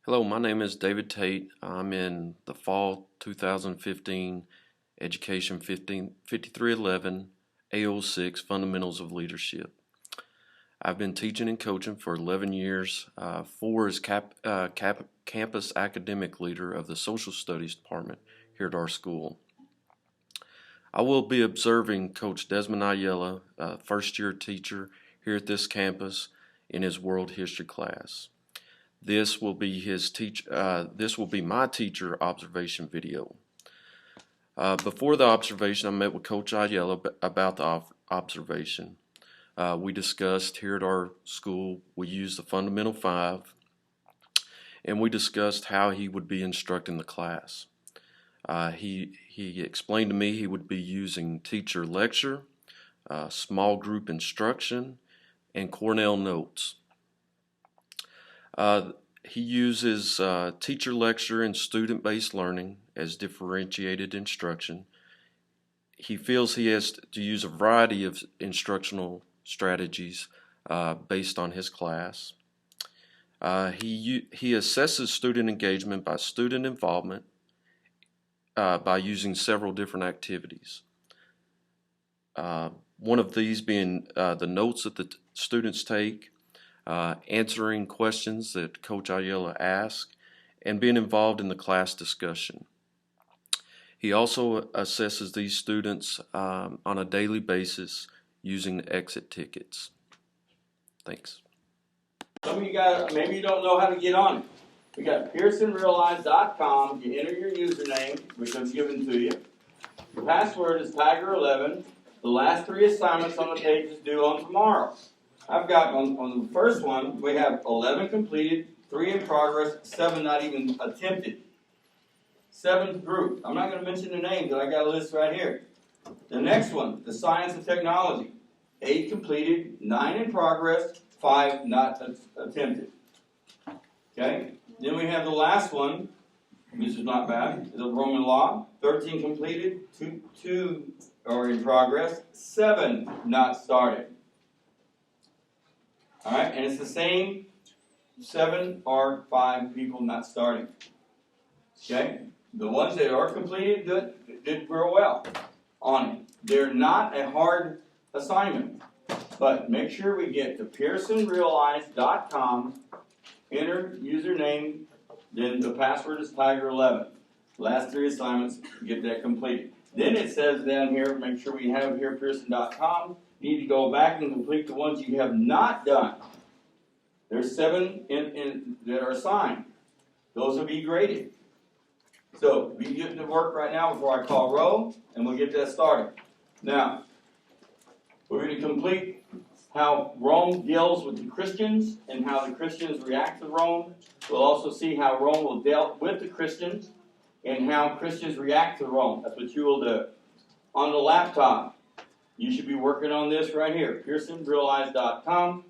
Hello, my name is David Tate. I'm in the fall 2015 Education 5311 AO6 Fundamentals of Leadership. I've been teaching and coaching for 11 years. 4 as campus academic leader of the Social Studies Department here at our school. I will be observing Coach Desmond Ayala, first year teacher here at this campus, in his World History class. This will be my teacher observation video. Before the observation, I met with Coach Ayala about the observation. We discussed here at our school, we use the Fundamental 5, and we discussed how he would be instructing the class. He explained to me he would be using teacher lecture, small group instruction, and Cornell notes. He uses teacher lecture and student-based learning as differentiated instruction. He feels he has to use a variety of instructional strategies based on his class. He assesses student engagement by student involvement by using several different activities. One of these being the notes that the students take, answering questions that Coach Ayala asks, and being involved in the class discussion. He also assesses these students on a daily basis using the exit tickets. Thanks. Some of you guys, maybe you don't know how to get on it. We got PearsonRealize.com. You enter your username, which I've given to you. The password is Tiger11. The last 3 assignments on the page is due on tomorrow. I've got on the first one, we have 11 completed, 3 in progress, 7 not even attempted. 7th group. I'm not going to mention the names, but I got a list right here. The next one, the science and technology. 8 completed, 9 in progress, 5 not attempted. Okay? Then we have the last one, which is not bad, the Roman law. 13 completed, 2 are in progress, 7 not started. All right, and it's the same 7 or 5 people not starting. Okay, the ones that are completed did real well on it. They're not a hard assignment, but make sure we get to PearsonRealize.com, enter username, then the password is Tiger11. Last 3 assignments, get that completed. Then it says down here, make sure we have here Pearson.com. You need to go back and complete the ones you have not done. There's 7 that are assigned. Those will be graded. So be getting to work right now before I call roll, and we'll get that started. Now, we're going to complete how Rome deals with the Christians and how the Christians react to Rome. We'll also see how Rome will deal with the Christians and how Christians react to Rome. That's what you will do. On the laptop, you should be working on this right here, PearsonRealize.com.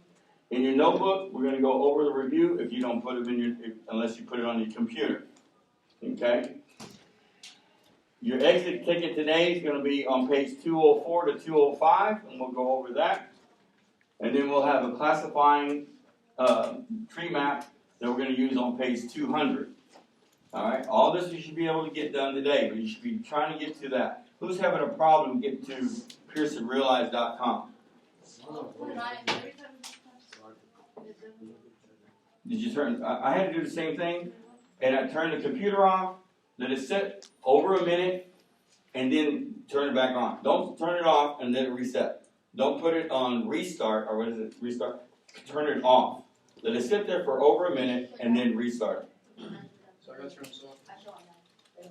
In your notebook, we're going to go over the review if you don't put it in your, unless you put it on your computer. Okay? Your exit ticket today is going to be on page 204 to 205, and we'll go over that. And then we'll have a classifying tree map that we're going to use on page 200. All right? All this you should be able to get done today, but you should be trying to get to that. Who's having a problem getting to PearsonRealize.com? Did you turn? I had to do the same thing, and I turned the computer off, let it sit over a minute, and then turn it back on. Don't turn it off and let it reset. Don't put it on restart, or what is it? Restart. Turn it off. Let it sit there for over a minute, and then restart it. So I got to turn this off.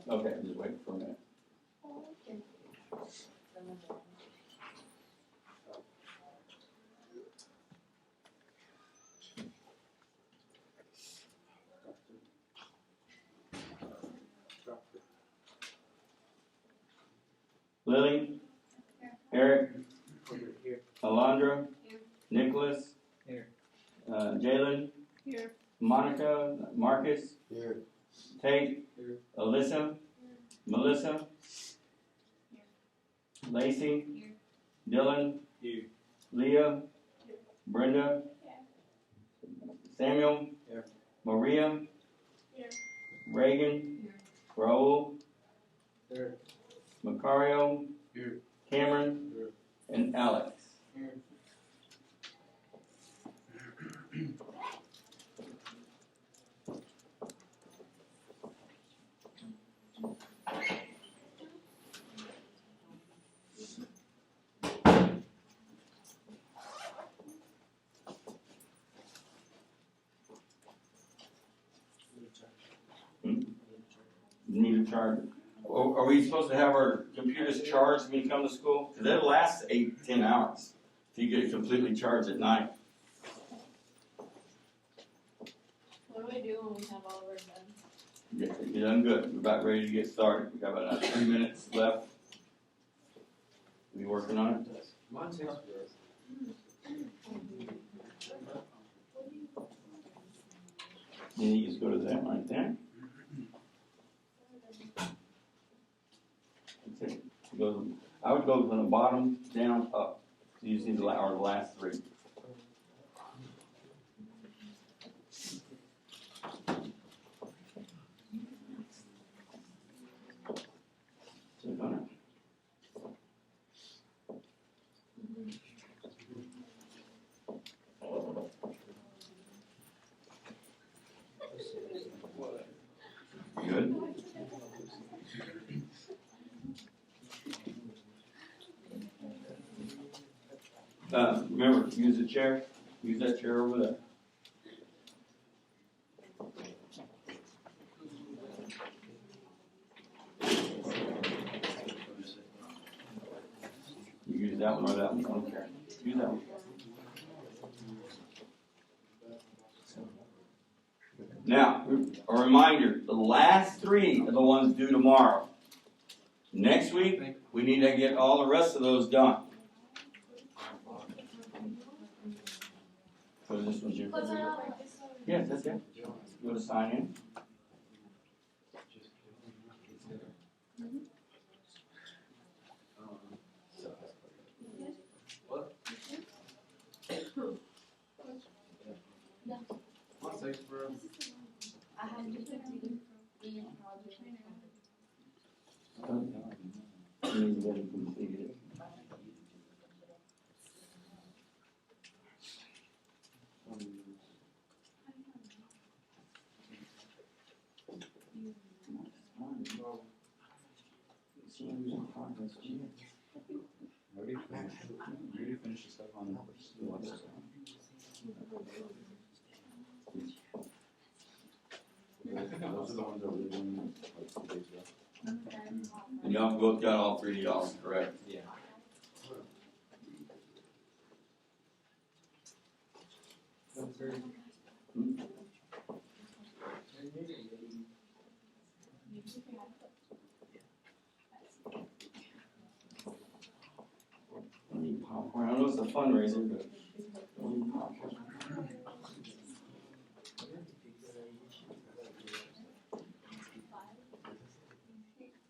Okay, just wait for a minute. Lily? Eric? Here. Alondra? Here. Nicholas? Here. Jalen? Here. Monica? Marcus? Here. Tate? Here. Alyssa? Here. Melissa? Here. Lacey? Here. Dylan? Here. Leah? Brenda? Samuel? Here. Maria? Reagan, Raul, Here. Macario, Here. Cameron, Here. and Alex. Here. Need a charger. Are we supposed to have our computers charged when we come to school? Because that lasts 8 to 10 hours if you get it completely charged at night. What do we do when we have all of our done? You're done good. We're about ready to get started. We got about 3 minutes left. We working on it? Mine takes forever. Then you just go to that right there. That's it. I would go from the bottom down up. So you see the last 3. So done it. Good. Remember, use the chair. Use that chair over there. You use that one or that one. I don't care. Use that one. Now, a reminder, the last 3 are the ones due tomorrow. Next week, we need to get all the rest of those done. So this one's your. Yes, that's it. You want to sign in? Mine takes forever. I have to put the You need to get it completed. Already finished the stuff on the website. Those are the ones that we're doing like 2 days ago. And y'all both got all 3 of y'all, correct? Yeah. I need popcorn. I know it's a fundraiser, but I need popcorn.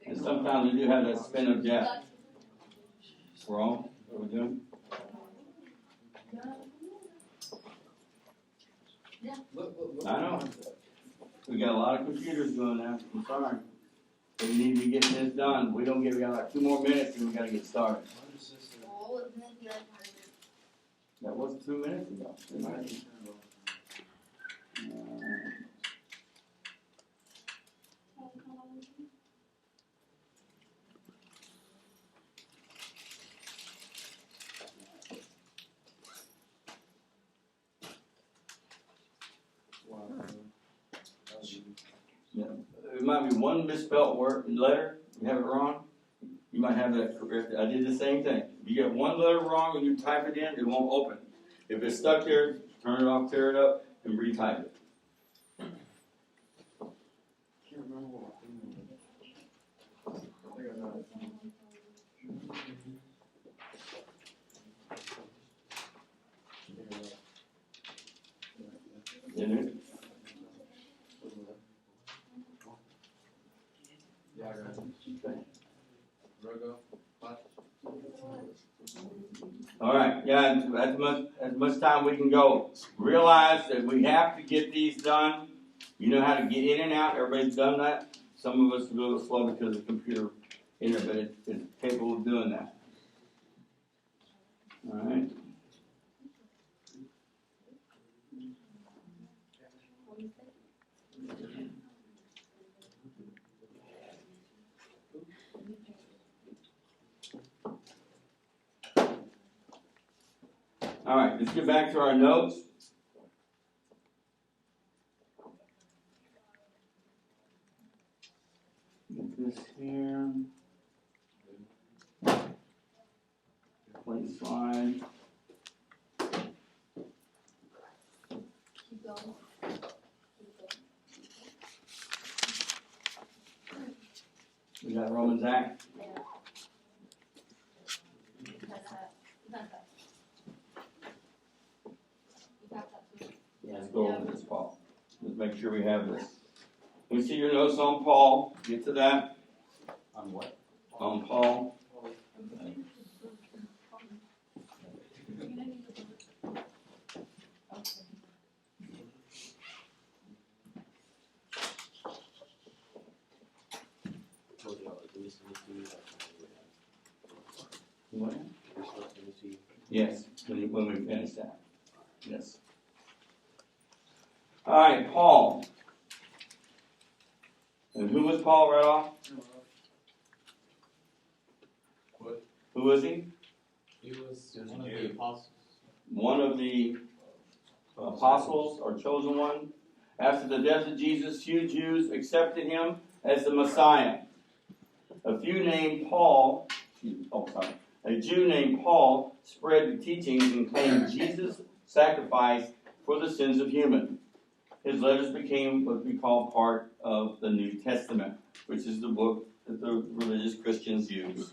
And sometimes we do have that spin of death. Wrong? What are we doing? I know. We got a lot of computers going now. I'm sorry. We need to be getting this done. We don't get, we got like 2 more minutes and we gotta get started. That was 2 minutes ago. 2 minutes. There might be one misspelled word, letter, you have it wrong. You might have that correct. I did the same thing. If you get one letter wrong when you type it in, it won't open. If it's stuck there, turn it off, tear it up, and retype it. Can't remember what I think I got it. Didn't it? Yeah, I got it. Rogo. All right, yeah, as much time we can go. Realize that we have to get these done You know how to get in and out. Everybody's done that. Some of us are a little slow because of the computer internet, but it's capable of doing that. All right. All right, let's get back to our notes. Get this here. Play slide. Keep going. We got Romans Act. Yeah. That's that. That's that. You got that too. Let's go over this, Paul. Let's make sure we have this. Let me see your notes on Paul. Get to that. On what? On Paul. What? Yes, when we finish that. Yes. All right, Paul. And who was Paul right off? What? Who was he? He was one of the apostles. One of the apostles or chosen one. After the death of Jesus, few Jews accepted him as the Messiah. A Jew named Paul spread the teachings and claimed Jesus sacrificed for the sins of humans. His letters became what we call part of the New Testament, which is the book that the religious Christians use.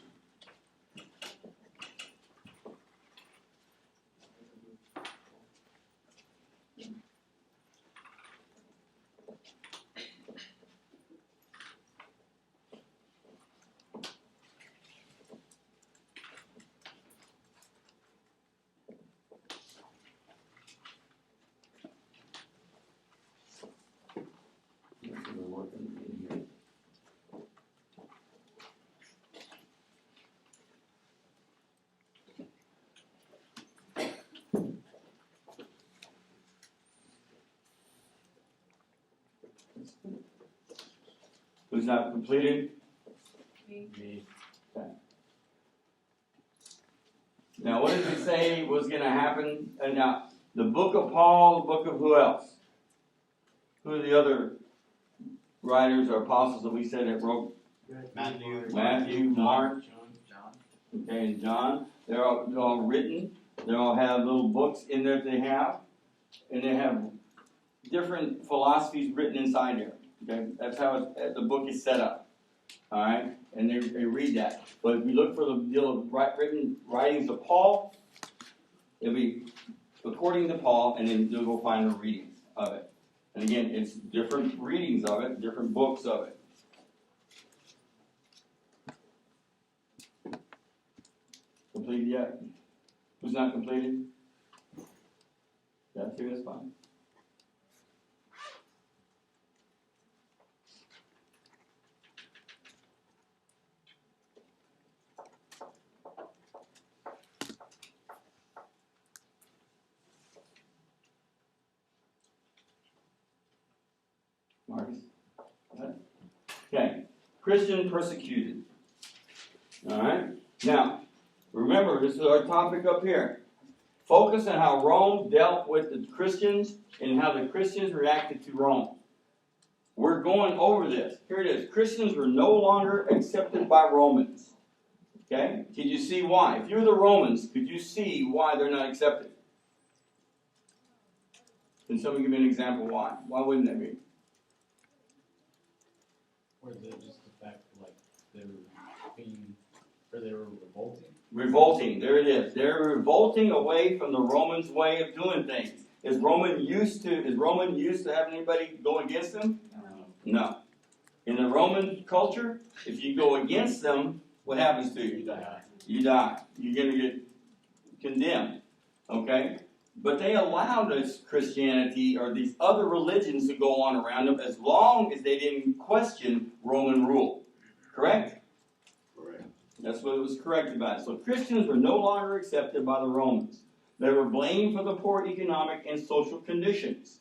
Who's not completed? Me. Okay. Now, what did it say was going to happen? And now, the book of Paul, the book of who else? Who are the other writers or apostles that we said that wrote? Matthew, Mark, John. okay, and John. They're all written. They all have little books in there that they have. And they have different philosophies written inside there. Okay, that's how the book is set up. All right, and they read that. But if you look for the deal of written writings of Paul, it'll be according to Paul, and then you'll go find the readings of it. And again, it's different readings of it, different books of it. Completed yet? Who's not completed? That's here, that's fine. Marcus? Okay. Christian persecuted. Alright? Now, remember, this is our topic up here. Focus on how Rome dealt with the Christians and how the Christians reacted to Rome. We're going over this. Here it is. Christians were no longer accepted by Romans. Okay? Can you see why? If you're the Romans, could you see why they're not accepted? Can someone give me an example why? Why wouldn't they be? Or is it just the fact that, like, they were being, or they were revolting? Revolting, there it is. They're revolting away from the Romans' way of doing things. Is Roman used to having anybody go against them? No. In the Roman culture, if you go against them, what happens to you? You die. You die. You're going to get condemned. Okay? But they allowed this Christianity or these other religions to go on around them as long as they didn't question Roman rule. Correct? Correct. That's what it was correct about. So Christians were no longer accepted by the Romans. They were blamed for the poor economic and social conditions.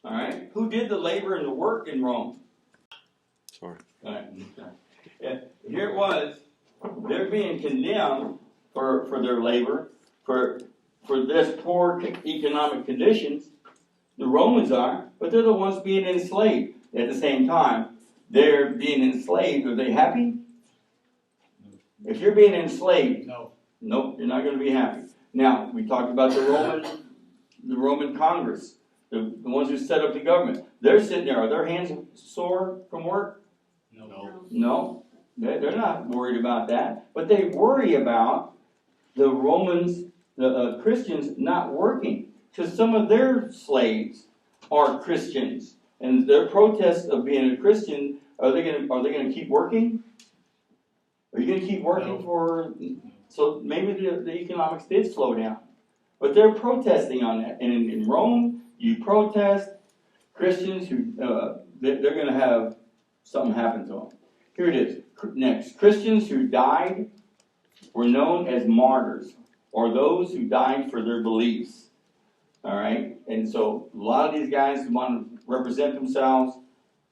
All right? Who did the labor and the work in Rome? Sorry. All right. Yeah. Here it was. They're being condemned for their labor, for this poor economic conditions. The Romans are, but they're the ones being enslaved. At the same time, they're being enslaved. Are they happy? If you're being enslaved, nope, you're not going to be happy. Now, we talked about the Roman Congress, the ones who set up the government. They're sitting there. Are their hands sore from work? No. They're not worried about that. But they worry about the Romans, the Christians, not working. Because some of their slaves are Christians. And their protest of being a Christian, are they going to keep working? Are you going to keep working for... So maybe the economics did slow down. But they're protesting on that. And in Rome, you protest Christians who... they're going to have something happen to them. Here it is. Next. Christians who died were known as martyrs, or those who died for their beliefs. All right? And so a lot of these guys who want to represent themselves,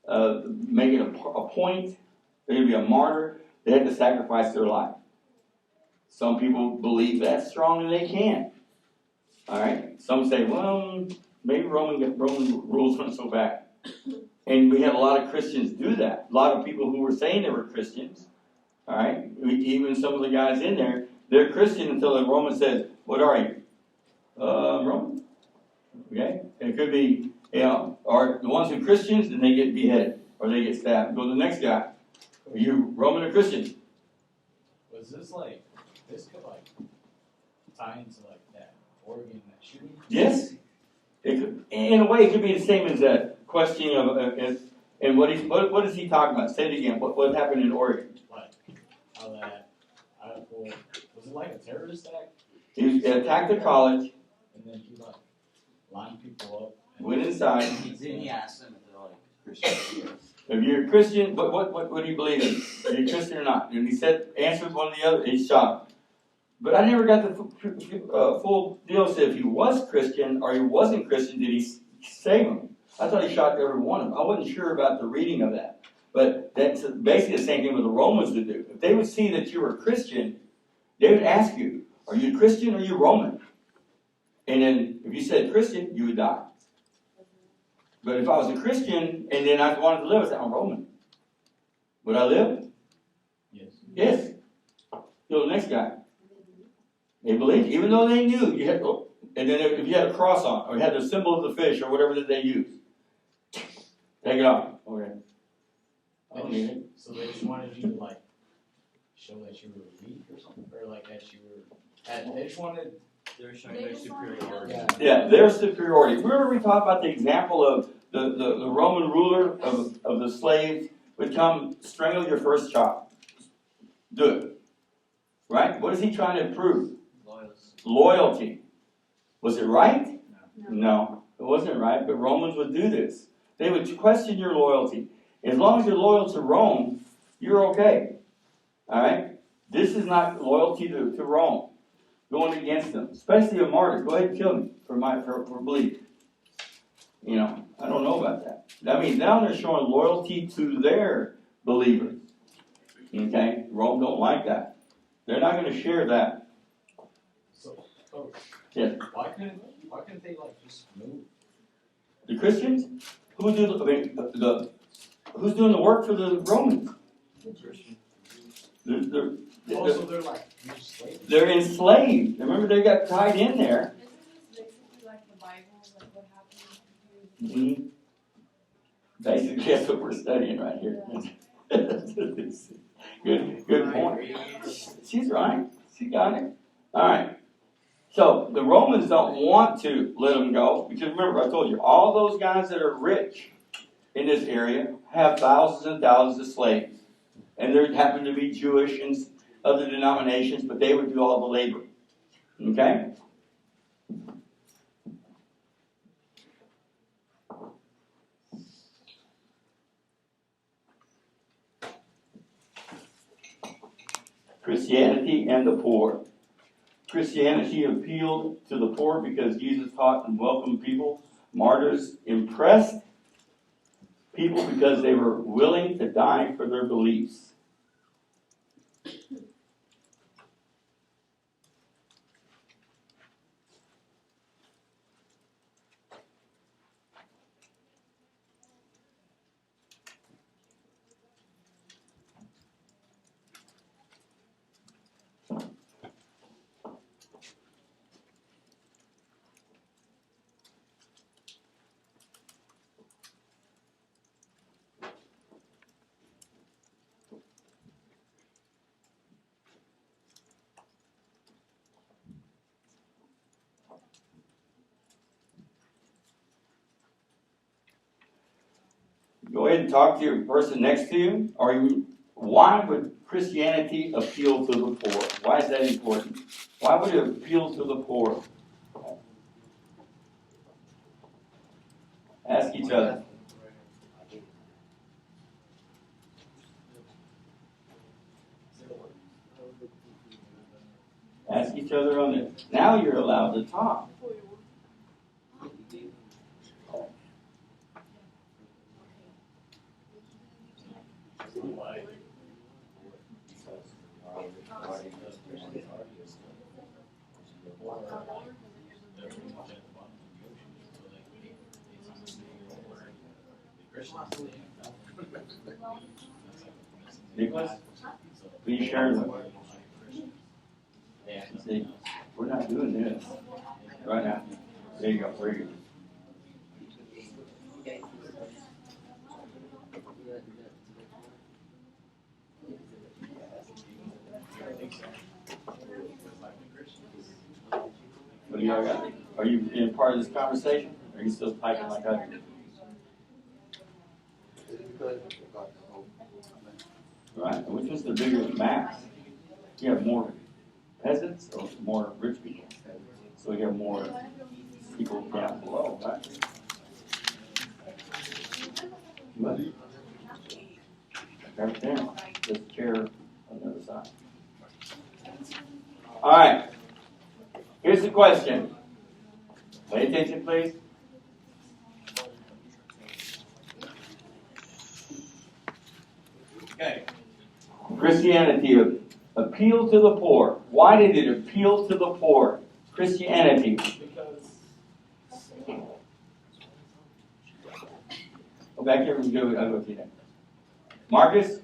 making a point, they're going to be a martyr, they had to sacrifice their life. Some people believe that strong and they can. All right? Some say, well, maybe Roman rules weren't so bad. And we had a lot of Christians do that. A lot of people who were saying they were Christians. All right? Even some of the guys in there, they're Christian until the Roman says, what are you? Roman. Okay? And it could be, or the ones who are Christians, then they get beheaded. Or they get stabbed. Go to the next guy. Are you Roman or Christian? Was this could tie into that Oregon shooting? Yes. It could, in a way, it could be the same as that questioning of, and what is he talking about? Say it again. What happened in Oregon? How that, was it like a terrorist act? He attacked the college. And then he lined people up. Went inside. Then he asked them if they're Christian. If you're a Christian, what do you believe in? Are you a Christian or not? And he said, answered one or the other, he shot him. But I never got the full deal. Said if he was Christian or he wasn't Christian, did he save him? I thought he shot every one of them. I wasn't sure about the reading of that. But that's basically the same thing with the Romans would do. If they would see that you were a Christian, they would ask you, are you Christian or are you Roman? And then if you said Christian, you would die. But if I was a Christian and then I wanted to live, I said, I'm Roman. Would I live? Yes. Yes. So the next guy. They believed, even though they knew you had, and then if you had a cross on, or you had the symbol of the fish, or whatever that they used, take it off. Okay. I don't need it. So they just wanted you to show that you were weak or something, or that you were. They just wanted. They were showing their superiority. Yeah, their superiority. Remember we talked about the example of the Roman ruler of the slaves would come strangle your first child. Do it. Right? What is he trying to prove? Loyalty. Was it right? No, it wasn't right, but Romans would do this. They would question your loyalty. As long as you're loyal to Rome, you're okay. All right? This is not loyalty to Rome. Going against them. Especially a martyr. Go ahead and kill me for belief. I don't know about that. I mean, now they're showing loyalty to their believers. Okay? Rome don't like that. They're not going to share that. So, yeah. Why couldn't they just move? The Christians? Who's doing the work for the Romans? They're slaves. They're enslaved. Remember, they got tied in there. Isn't this basically like the Bible, what happened? Mm-hmm. Basically, that's what we're studying right here. Good point. She's right. She got it. All right. So the Romans don't want to let them go because remember, I told you, all those guys that are rich in this area have thousands and thousands of slaves. And there happen to be Jewish and other denominations, but they would do all the labor. Okay? Christianity and the poor. Christianity appealed to the poor because Jesus taught and welcomed people. Martyrs impressed people because they were willing to die for their beliefs. Go ahead and talk to your person next to you. Why would Christianity appeal to the poor? Why is that important? Why would it appeal to the poor? Ask each other. Ask each other on this. Now you're allowed to talk. Nicholas, please share them. See, we're not doing this right now. There you go. Very good. What do y'all got? Are you in part of this conversation? Or are you still typing like I do? Right. Which was the bigger mass? You have more peasants or more rich people? So you have more people down below, right? But, right there. There's a chair on the other side. All right. Here's the question. Pay attention, please. Okay. Christianity appealed to the poor. Why did it appeal to the poor? Christianity. Go back here and I'll go to you next. Marcus?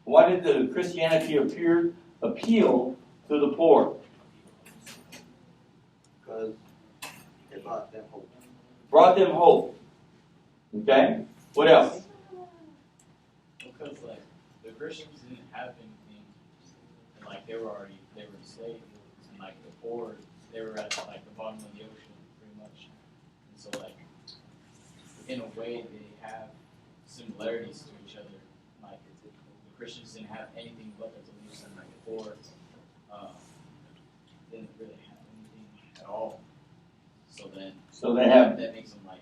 Why did the Christianity appeal to the poor? Because it brought them hope. Brought them hope. Okay? What else? Because like the Christians didn't have anything, and like they were enslaved, and like the poor, they were at like the bottom of the ocean pretty much. And so like in a way they have similarities to each other. Like the Christians didn't have anything but their beliefs, and like the poor didn't really have anything at all. So they have. that makes them like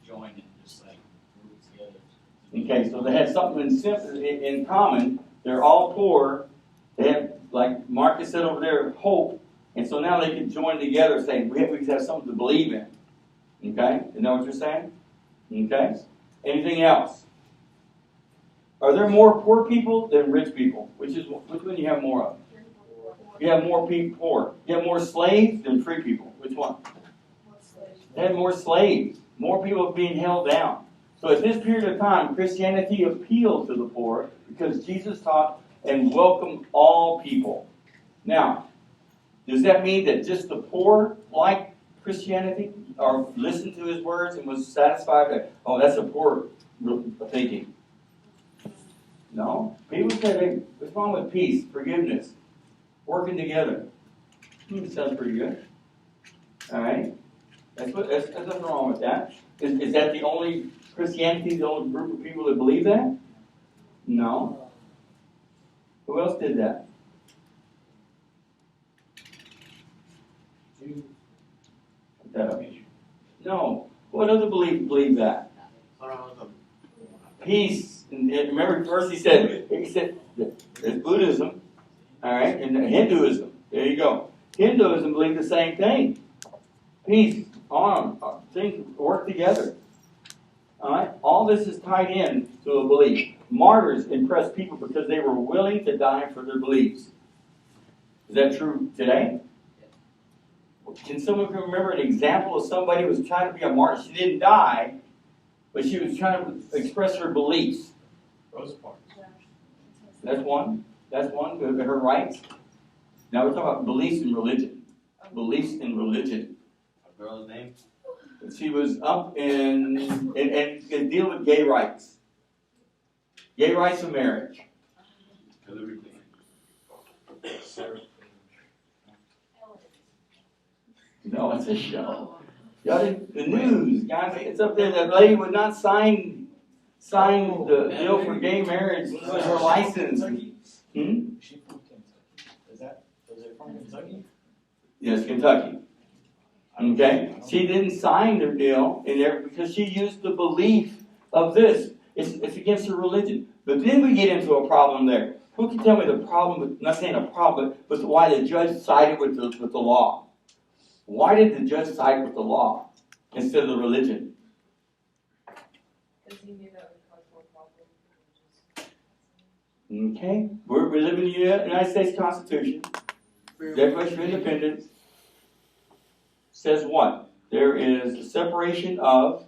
join and just like group together. Okay, so they had something in common. They're all poor. They have, like Marcus said over there, hope. And so now they can join together saying, we have something to believe in. Okay? You know what you're saying? Okay? Anything else? Are there more poor people than rich people? Which one do you have more of? You have more people poor. You have more slaves than free people. Which one? They had more slaves. More people being held down. So at this period of time, Christianity appealed to the poor because Jesus taught and welcomed all people. Now, does that mean that just the poor liked Christianity or listened to his words and was satisfied that, oh, that's a poor thinking? No. People said, hey, what's wrong with peace, forgiveness, working together? Sounds pretty good. All right. There's nothing wrong with that. Is that the only Christianity, the only group of people that believe that? No. Who else did that? No. What other believe that? Peace. And remember, first he said, There's Buddhism, all right, and Hinduism. There you go. Hinduism believes the same thing. Peace, things work together. All right, all this is tied in to a belief. Martyrs impressed people because they were willing to die for their beliefs. Is that true today? Can someone remember an example of somebody who was trying to be a martyr? She didn't die, but she was trying to express her beliefs. Rosa Parks. That's one. That's one. Her rights. Now we're talking about beliefs in religion. Beliefs in religion. A girl's name? She was up and deal with gay rights. Gay rights of marriage. No, it's a show. Y'all didn't, the news, guys, it's up there. That lady would not sign the bill for gay marriage with her license. Hmm? Is she from Kentucky? Was it from Kentucky? Yes, Kentucky. Okay? She didn't sign the bill in there because she used the belief of this. It's against her religion. But then we get into a problem there. Who can tell me the problem, with, not saying a problem, but why the judge sided with the law? Why did the judge side with the law instead of the religion? Because he knew that would cause more problems. Okay? We live in the United States Constitution. Declaration of Independence says what? There is a separation of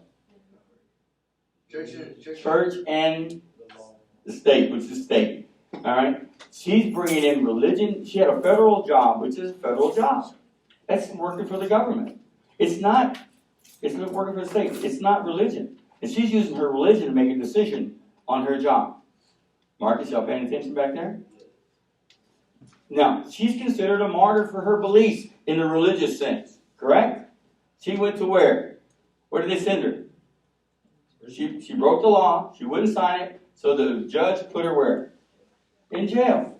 church and the state, which is state. All right? She's bringing in religion. She had a federal job, which is a federal job. That's working for the government. It's not working for the state. It's not religion. And she's using her religion to make a decision on her job. Marcus, y'all paying attention back there? Now, she's considered a martyr for her beliefs in the religious sense. Correct? She went to where? Where did they send her? She broke the law. She wouldn't sign it. So the judge put her where? In jail.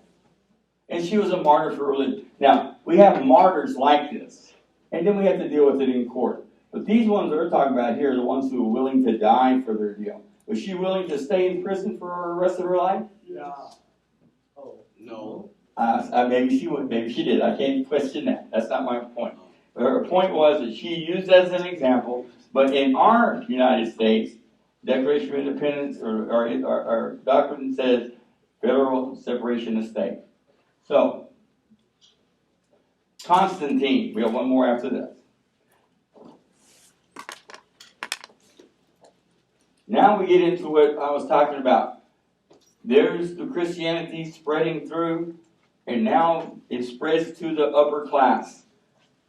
And she was a martyr for religion. Now, we have martyrs like this. And then we have to deal with it in court. But these ones that we're talking about here are the ones who are willing to die for their deal. Was she willing to stay in prison for the rest of her life? Yeah. Oh. No. Maybe she would. Maybe she did. I can't question that. That's not my point. But her point was that she used as an example. But in our United States, Declaration of Independence or doctrine says federal separation of state. So, Constantine. We have one more after this. Now we get into what I was talking about. There's the Christianity spreading through, and now it spreads to the upper class.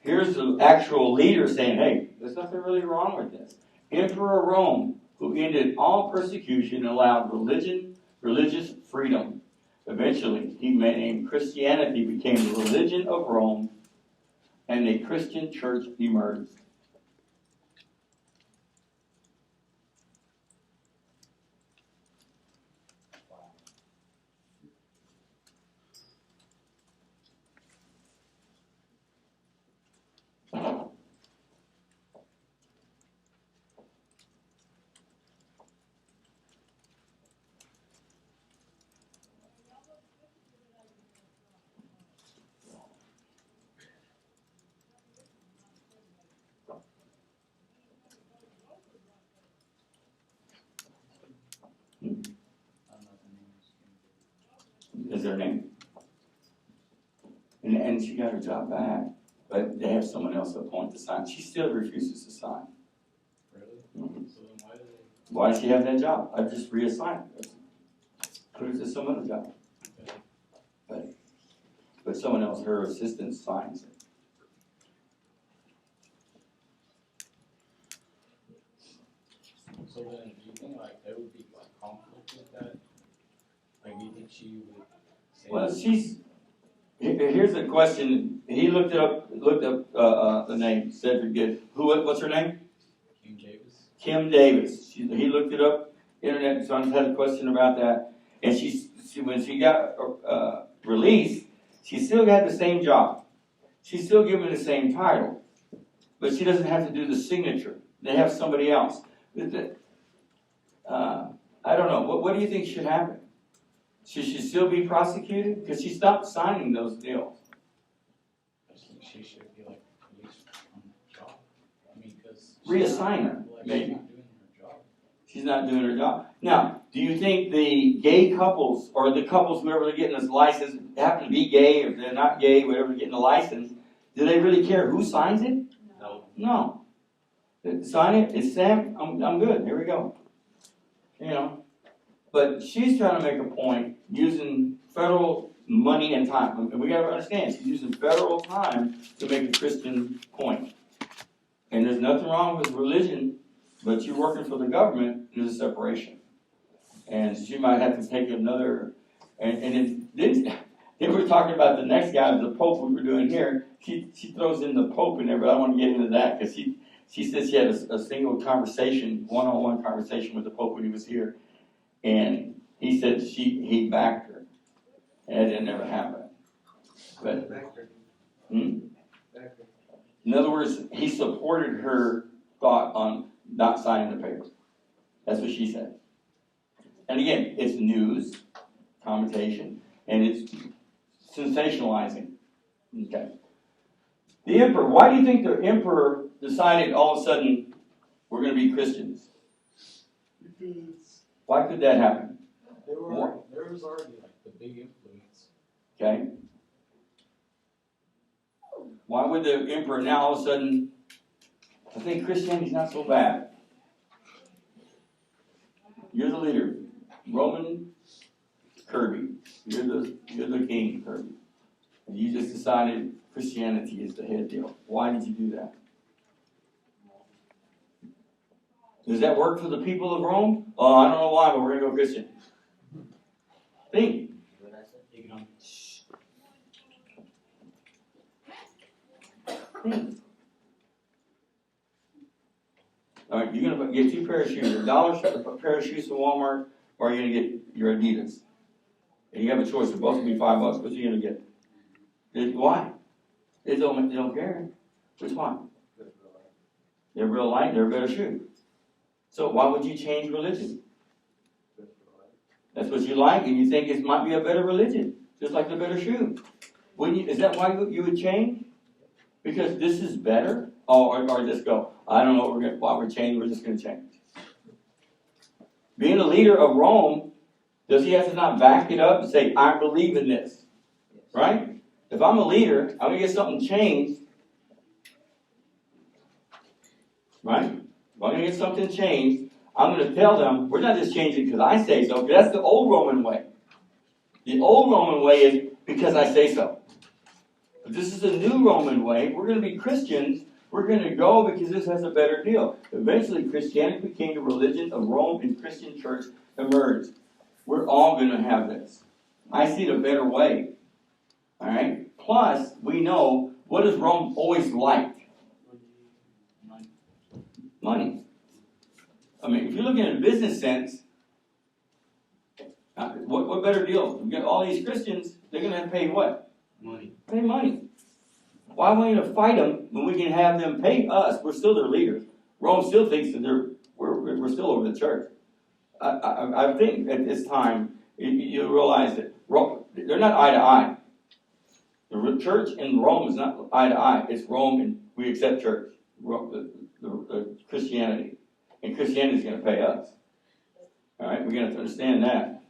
Here's the actual leader saying, hey, there's nothing really wrong with this. Emperor Rome, who ended all persecution and allowed religious freedom. Eventually, he named Christianity became the religion of Rome, and a Christian church emerged. Is their name. And she got her job back, but they have someone else appointed to sign. She still refuses to sign. Really? Mm-hmm. So then why do they? Why does she have that job? I just reassigned her. Put her to some other job. But someone else, her assistant, signs it. So then, do you think like there would be like conflict with that? Like, do you think she would say? Well, here's the question. He looked up the name. Cedric did. What's her name? Kim Davis. Kim Davis. He looked it up. Internet. So I had a question about that. And when she got released, she still got the same job. She's still given the same title, but she doesn't have to do the signature. They have somebody else. I don't know. What do you think should happen? Should she still be prosecuted? Because she stopped signing those deals. I just think she should be like released from the job. I mean, because Reassign her, like, maybe. she's not doing her job. She's not doing her job. Now, do you think the gay couples or the couples, whoever they're getting this license, happen to be gay, or if they're not gay, whatever, they're getting the license, do they really care who signs it? No. No. Sign it, it's Sam, I'm good, here we go. You know. But she's trying to make a point using federal money and time. And we gotta understand, she's using federal time to make a Christian point. And there's nothing wrong with religion, but you're working for the government, there's a separation. And she might have to take another, then we're talking about the next guy, the Pope we were doing here. She throws in the Pope in there, but I don't want to get into that because she says she had a single conversation, one-on-one conversation with the Pope when he was here. And he said he backed her. And it never happened. But, in other words, he supported her thought on not signing the paper. That's what she said. And again, it's news, commentation, and it's sensationalizing. Okay. The emperor, why do you think the emperor decided all of a sudden we're going to be Christians? Why could that happen? There was already like the big influence. Okay. Why would the emperor now all of a sudden, I think Christianity's not so bad. You're the leader. Roman Kirby. You're the king, Kirby. And you just decided Christianity is the head deal. Why did you do that? Does that work for the people of Rome? Oh, I don't know why, but we're going to go Christian. Think. Think. All right, you're going to get 2 pairs of shoes. $1 a pair of shoes from Walmart, or you're going to get your Adidas. And you have a choice. They're both going to be $5. Which are you going to get? Why? They don't care. Which one? They're real light. They're a better shoe. So why would you change religion? That's what you like, and you think it might be a better religion, just like the better shoe. Is that why you would change? Because this is better? Or just go, I don't know why we're changing, we're just going to change. Being a leader of Rome, does he have to not back it up and say, I believe in this? Right? If I'm a leader, I'm going to get something changed. Right? If I'm going to get something changed, I'm going to tell them, we're not just changing because I say so, because that's the old Roman way. The old Roman way is because I say so. But this is the new Roman way. We're going to be Christians. We're going to go because this has a better deal. Eventually, Christianity became the religion of Rome, and Christian church emerged. We're all going to have this. I see the better way. All right? Plus, we know, what does Rome always like? Money. I mean, if you're looking at a business sense, what better deal? We get all these Christians, they're going to have to pay what? Money. Pay money. Why are we going to fight them when we can have them pay us? We're still their leaders. Rome still thinks that we're still over the church. I think at this time you realize that Rome, they're not eye to eye. The church in Rome is not eye to eye. It's Rome and we accept church, the Christianity, and Christianity is going to pay us. All right, we're going to have to understand that.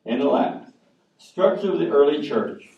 And the last, structure of the early church.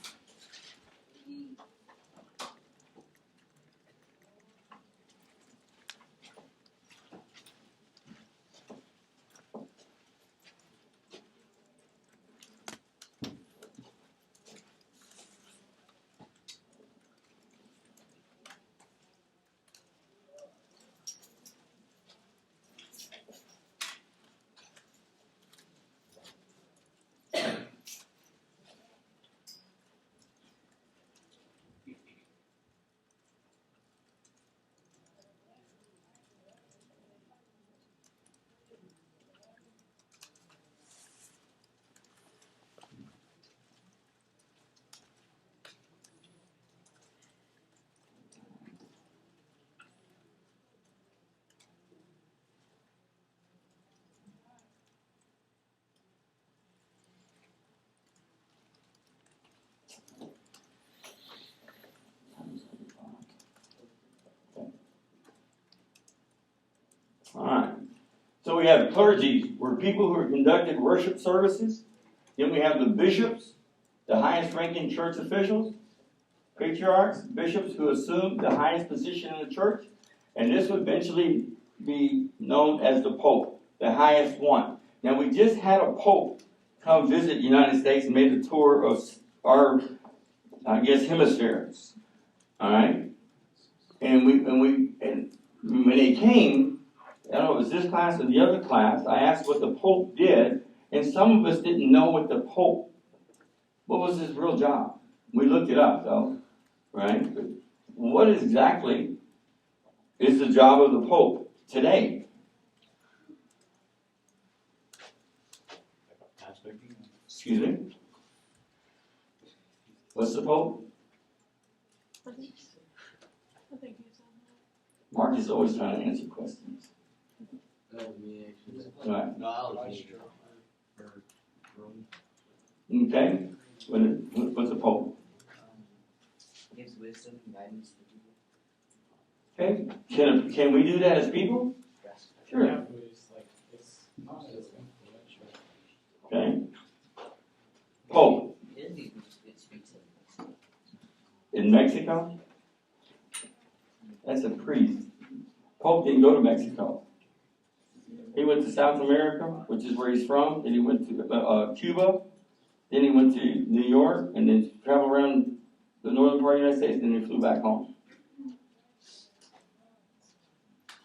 Alright. So we have clergy, were people who conducted worship services. Then we have the bishops, the highest ranking church officials, patriarchs, bishops who assumed the highest position in the church. And this would eventually be known as the Pope, the highest one. Now we just had a Pope come visit the United States and made a tour of our, I guess, hemispheres. Alright? And when they came, I don't know if it was this class or the other class, I asked what the Pope did, and some of us didn't know what was his real job. We looked it up though, right? But what exactly is the job of the Pope today? Excuse me? What's the Pope? I think he's on that. Mark is always trying to answer questions. That was me, actually. Right. No, I was me. Okay? What's the Pope? Gives wisdom and guidance to people. Okay? Can we do that as people? Sure. Yeah, but it's not as influential. Okay? Pope It speaks of in Mexico? That's a priest. Pope didn't go to Mexico. He went to South America, which is where he's from. Then he went to Cuba. Then he went to New York, and then traveled around the northern part of the United States. Then he flew back home.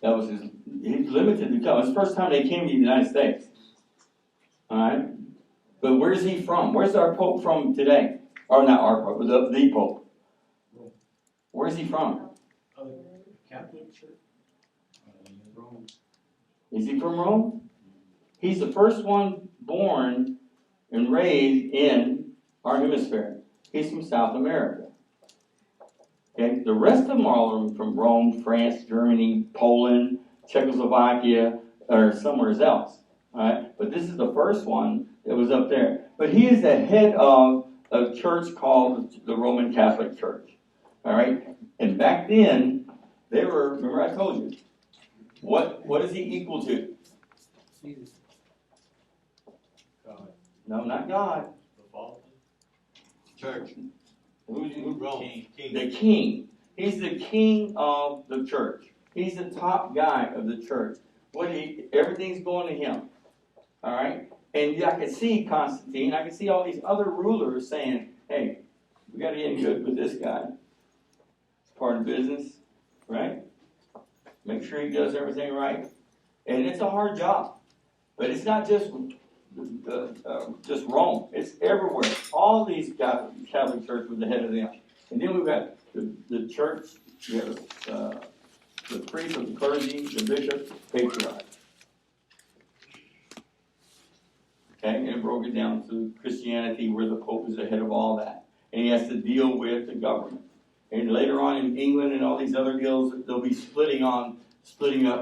That was he's limited to come. It's the first time they came to the United States. All right? But where's he from? Where's our Pope from today? Or not our Pope, but the Pope. Where's he from? Catholic Church. Rome. Is he from Rome? He's the first one born and raised in our hemisphere. He's from South America. Okay? The rest of them are all from Rome, France, Germany, Poland, Czechoslovakia, or somewhere else. All right? But this is the first one that was up there. But he is the head of a church called the Roman Catholic Church. All right? And back then, they were, remember I told you, what is he equal to? God. No, not God. The Father. Church. Who's Rome. King. the king? He's the king of the church. He's the top guy of the church. Everything's going to him. All right? And I can see Constantine, I can see all these other rulers saying, hey, we got to get good with this guy. It's part of business, right? Make sure he does everything right. And it's a hard job. But it's not just Rome. It's everywhere. All these Catholic Church was the head of them. And then we've got the church, we have the priest of the clergy, the bishop, patriarch. Okay, and it broke it down to Christianity, where the Pope is the head of all that. And he has to deal with the government. And later on in England and all these other deals, they'll be splitting up,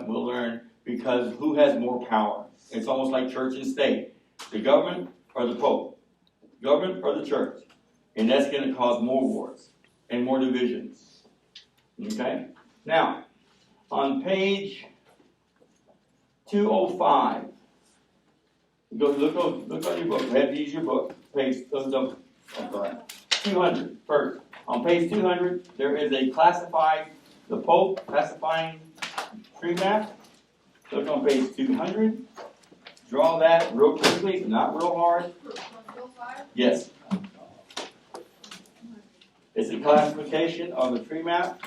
we'll learn, because who has more power? It's almost like church and state. The government or the Pope? Government or the church? And that's going to cause more wars and more divisions. Okay? Now, on page 205, look on your book. You have to use your book. Page 200 first. On page 200, there is a the Pope classifying tree map. Look on page 200. Draw that real quickly, not real hard. Yes. It's a classification of the tree map.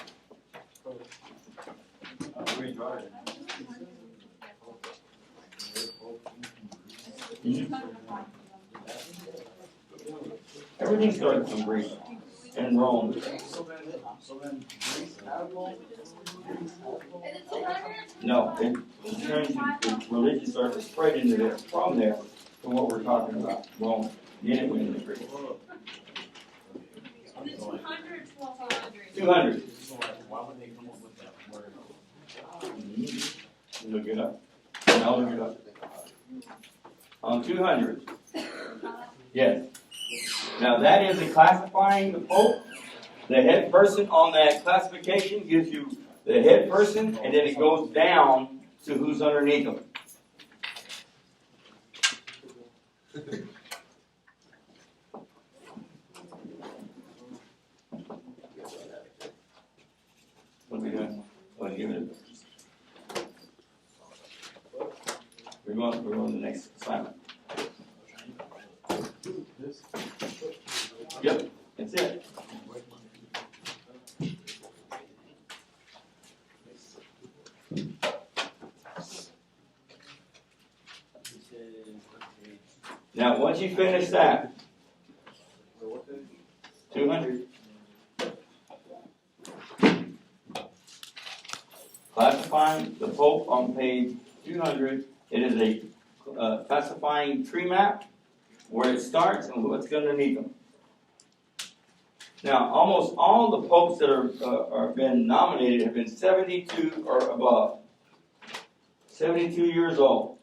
Everything started from Greece and Rome. No, the religion started to spread into there, from there, to what we're talking about, Rome. Then it went into Greece. 200. Why would they come up with that word? Look it up. And I'll look it up. On 200. Yes. Now that is a classifying the Pope. The head person on that classification gives you the head person, and then it goes down to who's underneath them. What are we doing? What, give it we're going to the next assignment. Yep, that's it. Now, once you finish that, 200. Classifying the Pope on page 200. It is a classifying tree map where it starts and what's underneath them. Now, almost all the popes that are been nominated have been 72 or above. 72 years old.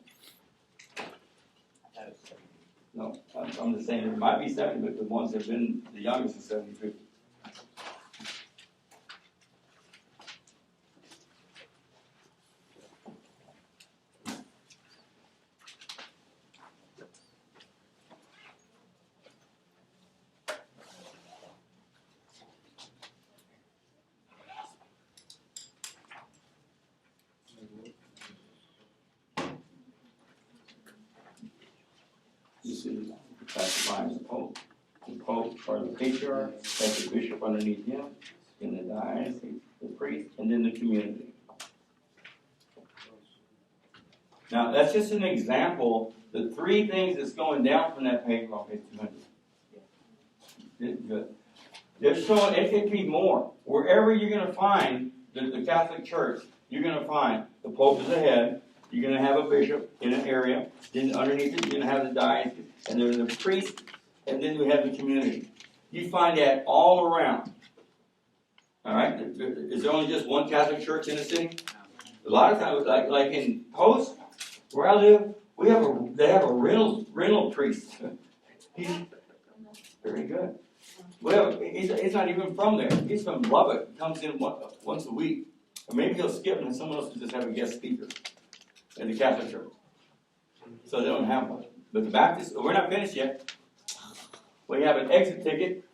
No, I'm just saying there might be 70, but the ones that have been the youngest is 72. This is classifying the Pope. The Pope or the patriarch, that's the bishop underneath him, then the diocese, the priest, and then the community. Now, that's just an example. The three things that's going down from that page on page 200. Good. They're showing it could be more. Wherever you're going to find the Catholic Church, you're going to find the Pope is the head. You're going to have a bishop in an area. Then underneath it, you're going to have the diocese, and there's the priest, and then we have the community. You find that all around. All right? Is there only just one Catholic church in the city? A lot of times, like in Post, where I live, they have a rental priest. He's very good. Well, he's not even from there. He's from Lubbock. He comes in once a week. Or maybe he'll skip and someone else will just have a guest speaker in the Catholic Church. So they don't have one. But the Baptists, we're not finished yet. We have an exit ticket.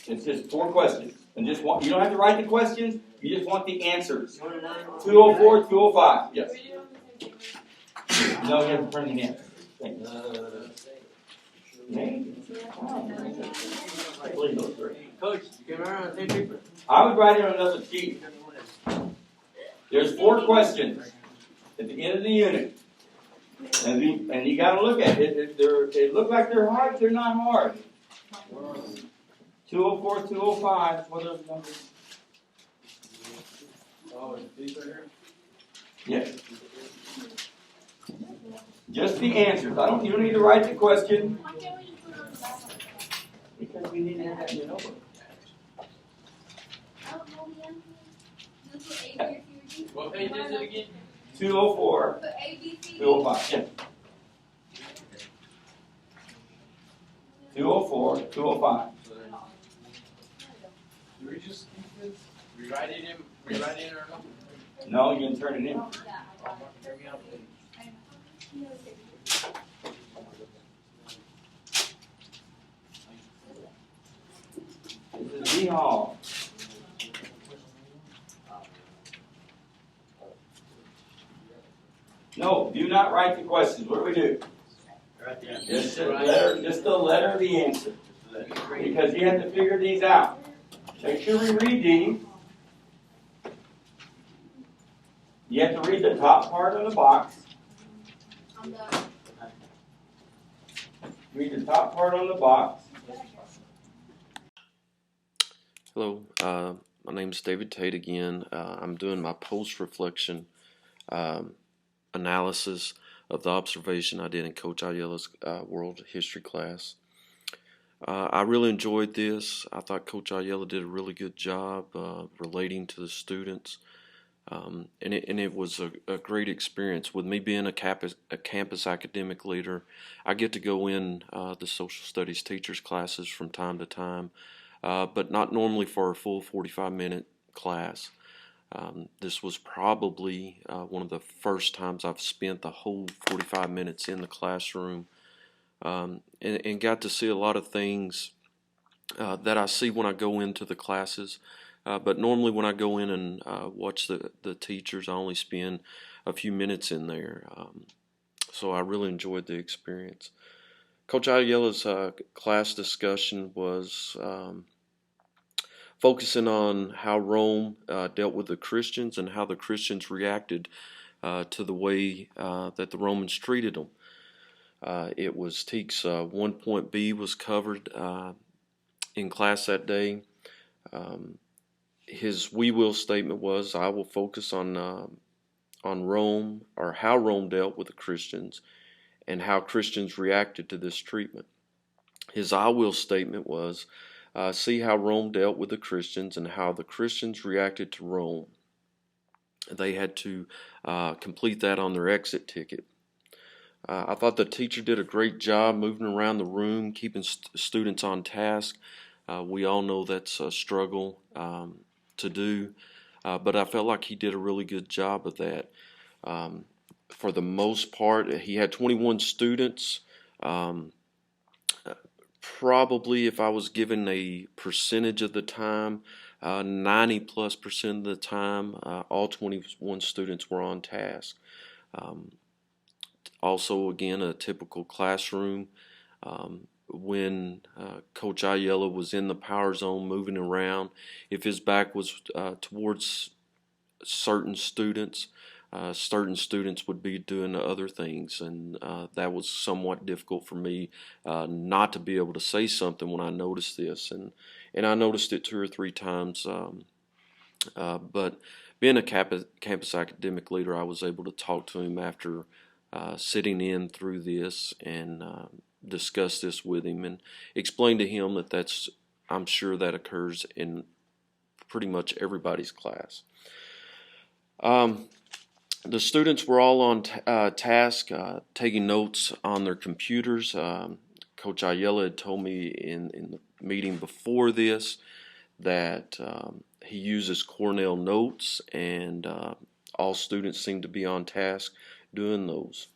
It's just 4 questions. And you don't have to write the questions, you just want the answers. 204, 205. Yes. No, you have to turn it in. Thank you. Coach, you can write on the same paper. I would write it on another sheet. There's 4 questions at the end of the unit. And you got to look at it. They look like they're hard, they're not hard. 204, 205, what are those numbers? Oh, these right here? Yes. Just the answers. You don't need to write the question. Why can't we just put it on the back? Because we need to have that in the notebook. I don't know the answer. Just put A, B, or C, or D. What page is it again? 204, Put A, B, C, D. 205. Yes. 204, 205. Do we just keep this? Rewrite it in or not? No, you can turn it in. Yeah, I got it. This is D Hall. No, do not write the questions. What do we do? Just the letter of the answer. Because you have to figure these out. Make sure we read these. You have to read the top part of the box. I'm done. Read the top part on the box. Hello, my name is David Tate again. I'm doing my post-reflection analysis of the observation I did in Coach Ayella's world history class. I really enjoyed this. I thought Coach Ayella did a really good job relating to the students. And it was a great experience. With me being a campus academic leader, I get to go in the social studies teachers classes from time to time, but not normally for a full 45-minute class. This was probably one of the first times I've spent the whole 45 minutes in the classroom, and got to see a lot of things that I see when I go into the classes. But normally when I go in and watch the teachers, I only spend a few minutes in there. So I really enjoyed the experience. Coach Ayella's class discussion was focusing on how Rome dealt with the Christians and how the Christians reacted to the way that the Romans treated them. It was Teek's 1.B was covered in class that day. His "we will" statement was, "I will focus on Rome, or how Rome dealt with the Christians and how Christians reacted to this treatment." His "I will" statement was, "See how Rome dealt with the Christians and how the Christians reacted to Rome." They had to complete that on their exit ticket. I thought the teacher did a great job moving around the room, keeping students on task. We all know that's a struggle to do, but I felt like he did a really good job of that. For the most part, he had 21 students. Probably, if I was given a percentage of the time, 90+% of the time, all 21 students were on task. Also, again, a typical classroom. When Coach Ayella was in the power zone moving around, if his back was towards certain students would be doing other things, and that was somewhat difficult for me not to be able to say something when I noticed this, and I noticed it 2 or 3 times, but being a campus academic leader, I was able to talk to him after sitting in through this and discuss this with him and explain to him that I'm sure that occurs in pretty much everybody's class. The students were all on task, taking notes on their computers. Coach Ayella had told me in the meeting before this that he uses Cornell Notes, and all students seem to be on task doing those.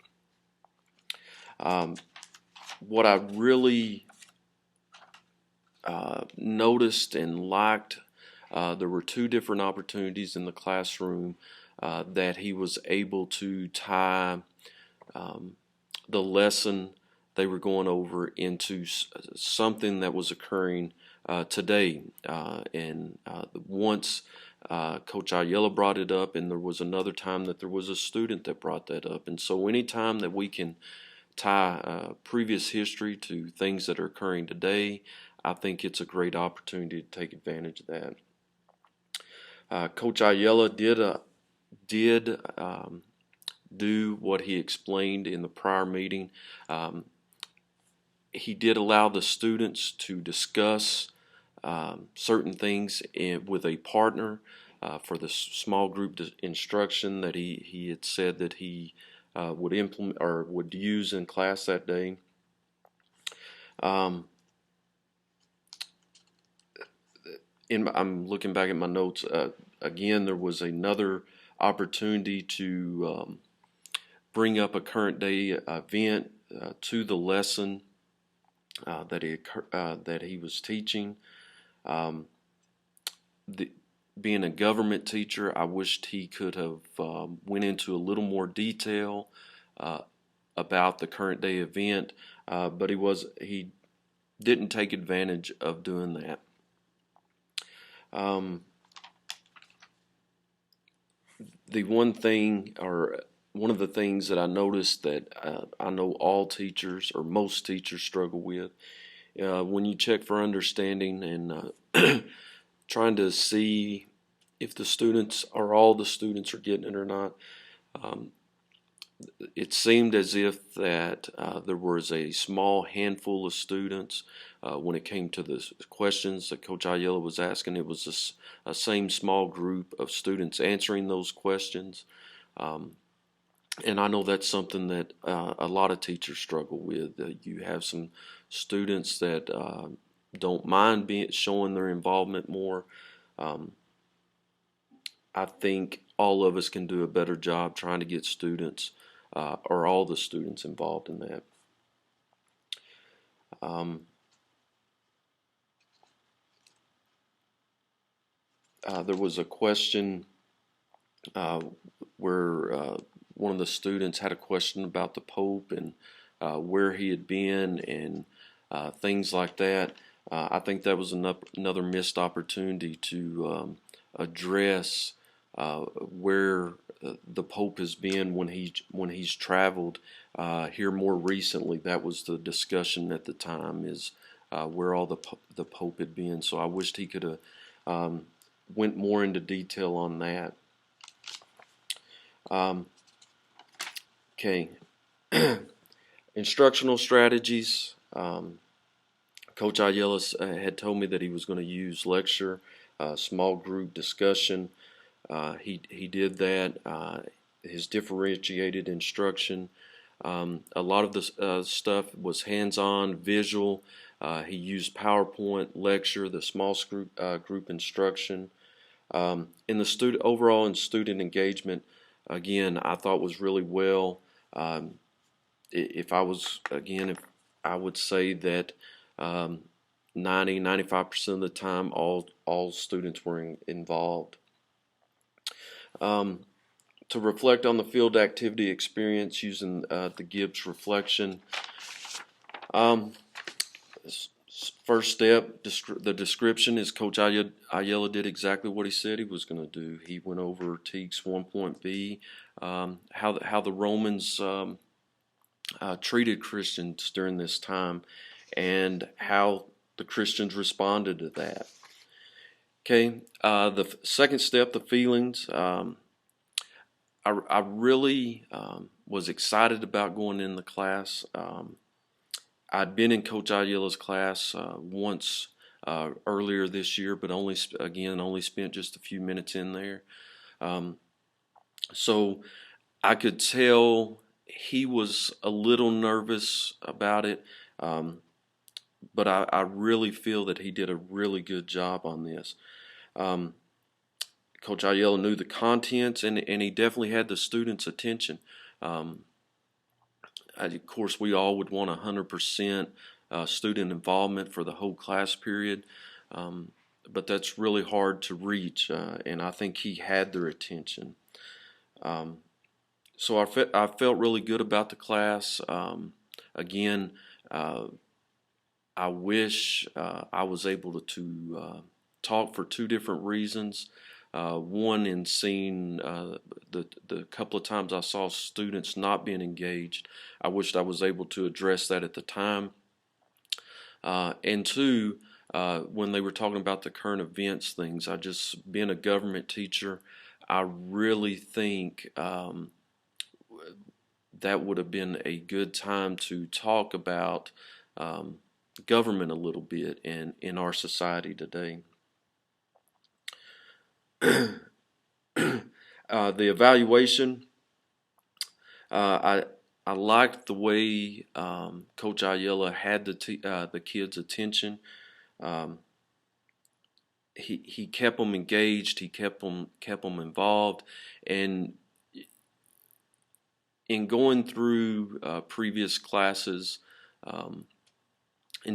What I really noticed and liked, there were 2 different opportunities in the classroom that he was able to tie the lesson they were going over into something that was occurring today. And once Coach Ayella brought it up, and there was another time that there was a student that brought that up. And so anytime that we can tie previous history to things that are occurring today, I think it's a great opportunity to take advantage of that. Coach Ayella did do what he explained in the prior meeting. He did allow the students to discuss certain things with a partner for the small group instruction that he had said that he would implement or would use in class that day. I'm looking back at my notes. Again, there was another opportunity to bring up a current day event to the lesson that he was teaching. Being a government teacher, I wished he could have went into a little more detail about the current day event, but he didn't take advantage of doing that. The one of the things that I noticed that I know all teachers or most teachers struggle with, when you check for understanding and trying to see if all the students are getting it or not, it seemed as if that there was a small handful of students when it came to the questions that Coach Ayala was asking. It was a same small group of students answering those questions. And I know that's something that a lot of teachers struggle with. You have some students that don't mind showing their involvement more. I think all of us can do a better job trying to get students or all the students involved in that. There was a question where one of the students had a question about the Pope and where he had been and things like that. I think that was another missed opportunity to address where the Pope has been when he's traveled here more recently. That was the discussion at the time, is where all the Pope had been. So I wished he could have went more into detail on that. Okay. Instructional strategies. Coach Ayala had told me that he was going to use lecture, small group discussion. He did that. His differentiated instruction. A lot of the stuff was hands-on, visual. He used PowerPoint, lecture, the small group instruction. In the overall in student engagement, again, I thought was really well. If I would say that 95% of the time, all students were involved. To reflect on the field activity experience using the Gibbs reflection. First step, the description is Coach Ayala did exactly what he said he was going to do. He went over Teague's 1.B, how the Romans treated Christians during this time, and how the Christians responded to that. Okay, the second step, the feelings. I really was excited about going in the class. I'd been in Coach Ayala's class once earlier this year, but only spent just a few minutes in there. So I could tell he was a little nervous about it, but I really feel that he did a really good job on this. Coach Ayala knew the contents, and he definitely had the students' attention. Of course, we all would want 100% student involvement for the whole class period, but that's really hard to reach, and I think he had their attention. So I felt really good about the class. Again, I wish I was able to talk for two different reasons. One, in seeing the couple of times I saw students not being engaged, I wished I was able to address that at the time. And two, when they were talking about the current events things, being a government teacher, I really think that would have been a good time to talk about government a little bit in our society today. The evaluation, I liked the way Coach Ayala had the kids' attention. He kept them engaged. He kept them involved, and in going through previous classes and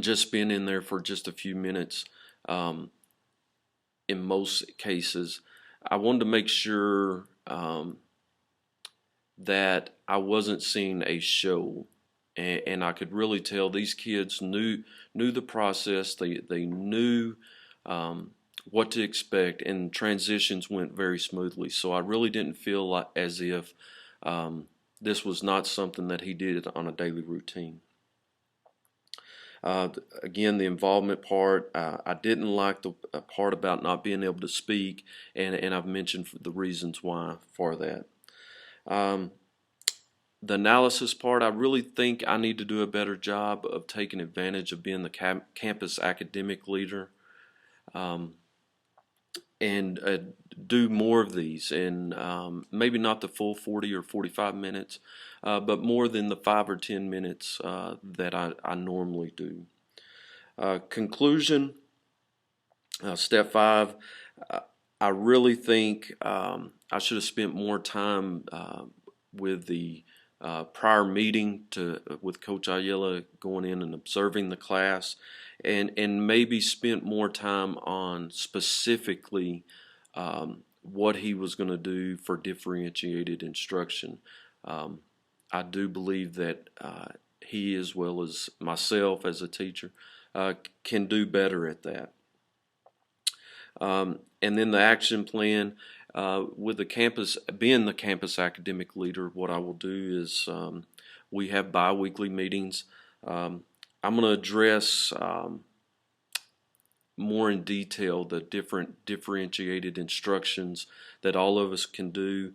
just being in there for just a few minutes, in most cases, I wanted to make sure that I wasn't seeing a show, and I could really tell these kids knew the process. They knew what to expect, and transitions went very smoothly. So I really didn't feel as if this was not something that he did on a daily routine. Again, the involvement part, I didn't like the part about not being able to speak, and I've mentioned the reasons why for that. The analysis part, I really think I need to do a better job of taking advantage of being the campus academic leader, and do more of these, and maybe not the full 40 or 45 minutes, but more than the 5 or 10 minutes that I normally do. Conclusion, step 5, I really think I should have spent more time with the prior meeting with Coach Ayala, going in and observing the class, and maybe spent more time on specifically what he was going to do for differentiated instruction. I do believe that he, as well as myself as a teacher, can do better at that. And then the action plan, with the campus, being the campus academic leader, what I will do is we have bi-weekly meetings. I'm going to address more in detail the different differentiated instructions that all of us can do,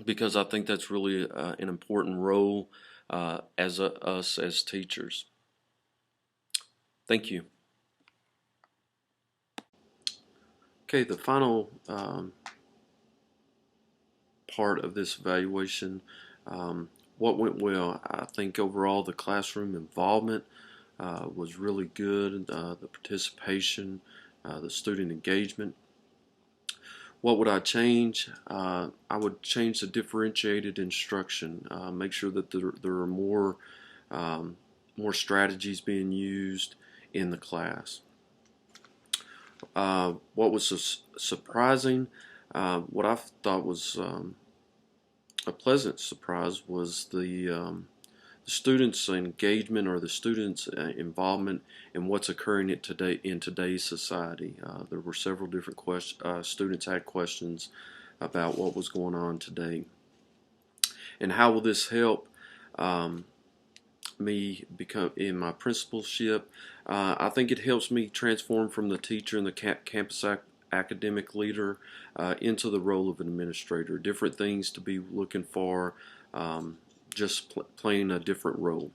because I think that's really an important role as us as teachers. Thank you. Okay, the final part of this evaluation, what went well? I think overall the classroom involvement was really good, the participation, the student engagement. What would I change? I would change the differentiated instruction, make sure that there are more strategies being used in the class. What was surprising, what I thought was a pleasant surprise, was the students' engagement, or the students' involvement in what's occurring in today's society. There were several different students had questions about what was going on today. And how will this help me become in my principalship? I think it helps me transform from the teacher and the campus academic leader into the role of an administrator. Different things to be looking for, just playing a different role.